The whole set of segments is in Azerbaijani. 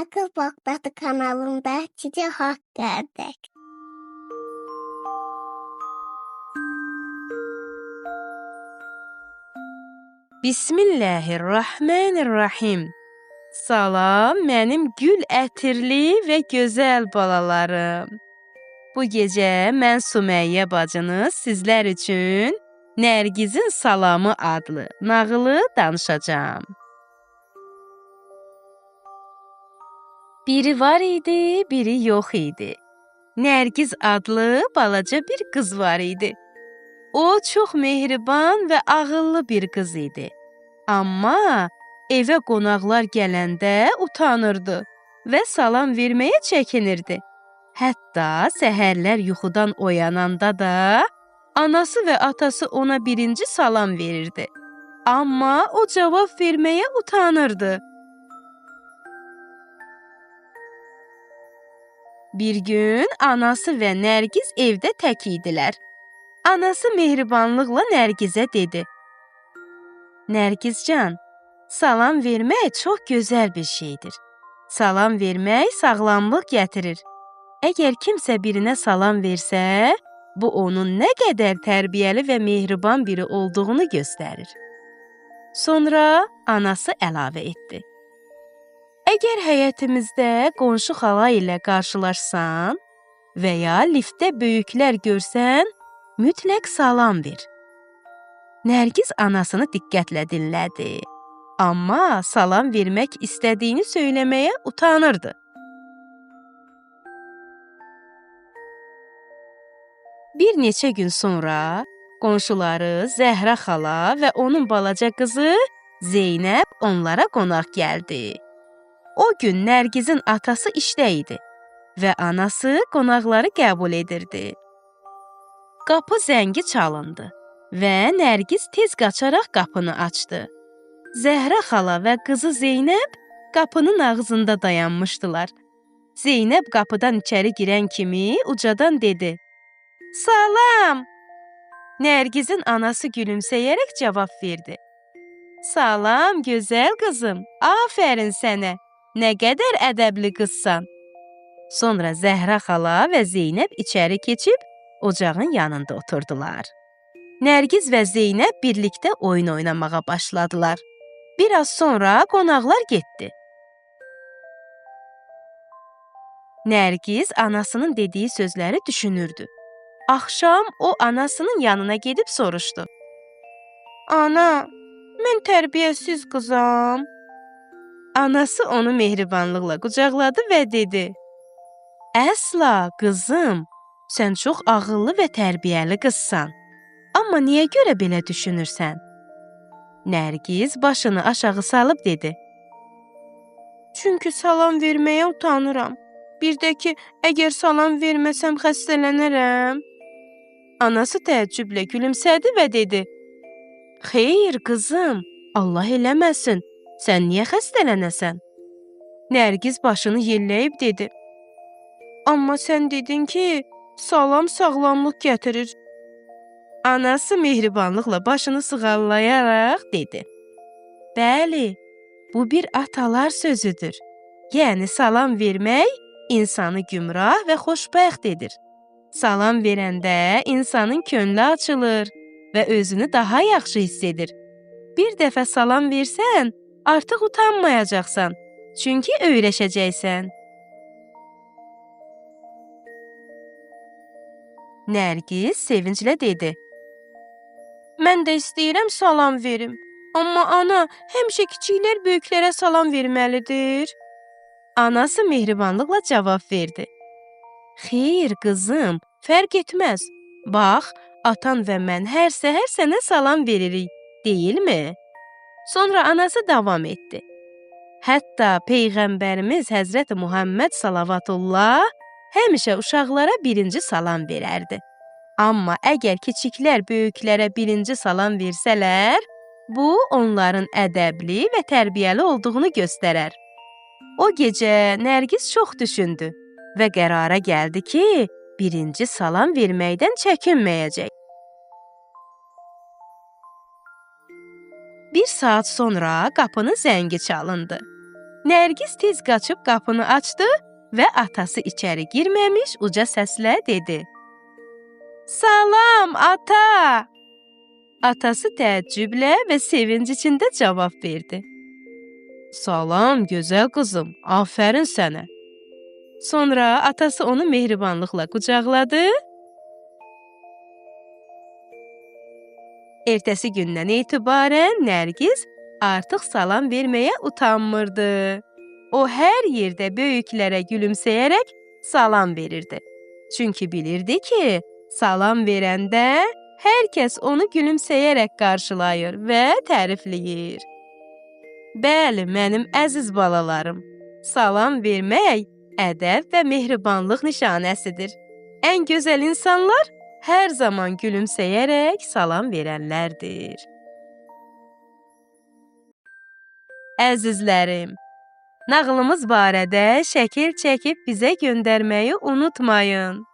Akıl Bakdatı kanalında size hoş geldik. Bismillahirrahmanirrahim. Salam, mənim gül ətirli və gözəl balalarım. Bu gecə mən Sümeyyə bacınız sizlər üçün Nərgizin Salamı adlı nağılı danışacağam. Biri var idi, biri yox idi. Nərgiz adlı balaca bir qız var idi. O çox mehriban və ağıllı bir qız idi. Amma evə qonaqlar gələndə utanırdı və salam verməyə çəkinirdi. Hətta səhərlər yuxudan oyananda da anası və atası ona birinci salam verirdi. Amma o cavab verməyə utanırdı. Bir gün anası və Nərgiz evdə tək idilər. Anası mehribanlıqla Nərgizə dedi: Nərgizcan, salam vermək çox gözəl bir şeydir. Salam vermək sağlamlıq gətirir. Əgər kimsə birinə salam versə, bu onun nə qədər tərbiyəli və mehriban biri olduğunu göstərir. Sonra anası əlavə etdi: Əgər həyətimizdə qonşu xala ilə qarşılaşsan və ya liftdə böyüklər görsən, mütləq salam ver. Nərgiz anasını diqqətlə dinlədi. Amma salam vermək istədiyini söyləməyə utanırdı. Bir neçə gün sonra qonşuları Zəhra xala və onun balaca qızı Zeynəb onlara qonaq gəldi. O gün Nərgizin atası işdə idi və anası qonaqları qəbul edirdi. Qapı zəngi çalındı və Nərgiz tez qaçaraq qapını açdı. Zəhra xala və qızı Zeynəb qapının ağzında dayanmışdılar. Zeynəb qapıdan içəri girən kimi ucadan dedi: Salam! Nərgizin anası gülümsəyərək cavab verdi: Salam, gözəl qızım, afərin sənə, nə qədər ədəbli qızsan. Sonra Zəhra xala və Zeynəb içəri keçib ocağın yanında oturdular. Nərgiz və Zeynəb birlikdə oyun oynamağa başladılar. Biraz sonra qonaqlar getdi. Nərgiz anasının dediyi sözləri düşünürdü. Axşam o anasının yanına gedib soruşdu: Ana, mən tərbiyəsiz qızam. Anası onu mehribanlıqla qucaqladı və dedi: Əsla, qızım, sən çox ağıllı və tərbiyəli qızsan. Amma niyə görə belə düşünürsən? Nərgiz başını aşağı salıb dedi: Çünki salam verməyə utanıram. Bir də ki, əgər salam verməsəm xəstələnərəm. Anası təəccüblə gülümsədi və dedi: Xeyr, qızım, Allah eləməsin. Sən niyə xəstələnəsən? Nərgiz başını yelləyib dedi: Amma sən dedin ki, salam sağlamlıq gətirir. Anası mehribanlıqla başını sığallayaraq dedi: Bəli, bu bir atalar sözüdür. Yəni salam vermək insanı gümrah və xoşbəxt edir. Salam verəndə insanın könlü açılır və özünü daha yaxşı hiss edir. Bir dəfə salam versən, artıq utanmayacaqsan, çünki öyrəşəcəksən. Nərgiz sevinclə dedi: Mən də istəyirəm salam verim. Amma ana, həmişə kiçiklər böyüklərə salam verməlidir. Anası mehribanlıqla cavab verdi: Xeyr, qızım, fərq etməz. Bax, atan və mən hər səhər sənə salam veririk, deyilmi? Sonra anası davam etdi: Hətta Peyğəmbərimiz Həzrəti Muhammed salavatullah həmişə uşaqlara birinci salam verərdi. Amma əgər kiçiklər böyüklərə birinci salam versələr, bu onların ədəbli və tərbiyəli olduğunu göstərər. O gecə Nərgiz çox düşündü və qərara gəldi ki, birinci salam verməkdən çəkinməyəcək. Bir saat sonra qapının zəngi çalındı. Nərgiz tez qaçıb qapını açdı və atası içəri girməmiş uca səslə dedi: "Salam, ata!" Atası təəccüblə və sevinc içində cavab verdi: "Salam, gözəl qızım, afərin sənə." Sonra atası onu mehribanlıqla qucaqladı. Ertəsi gündən etibarən Nərgiz artıq salam verməyə utanmırdı. O hər yerdə böyüklərə gülümsəyərək salam verirdi. Çünki bilirdi ki, salam verəndə hər kəs onu gülümsəyərək qarşılayır və tərifləyir. Bəli, mənim əziz balalarım, salam vermək ədəb və mehribanlıq nişanəsidir. Ən gözəl insanlar hər zaman gülümsəyərək salam verənlərdir. Əzizlərim, nağılımız barədə şəkil çəkib bizə göndərməyi unutmayın.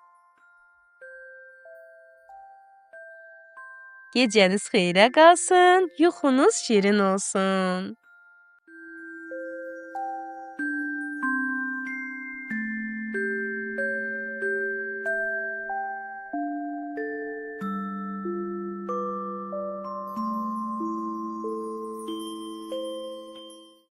Gecəniz xeyrə qalsın, yuxunuz şirin olsun.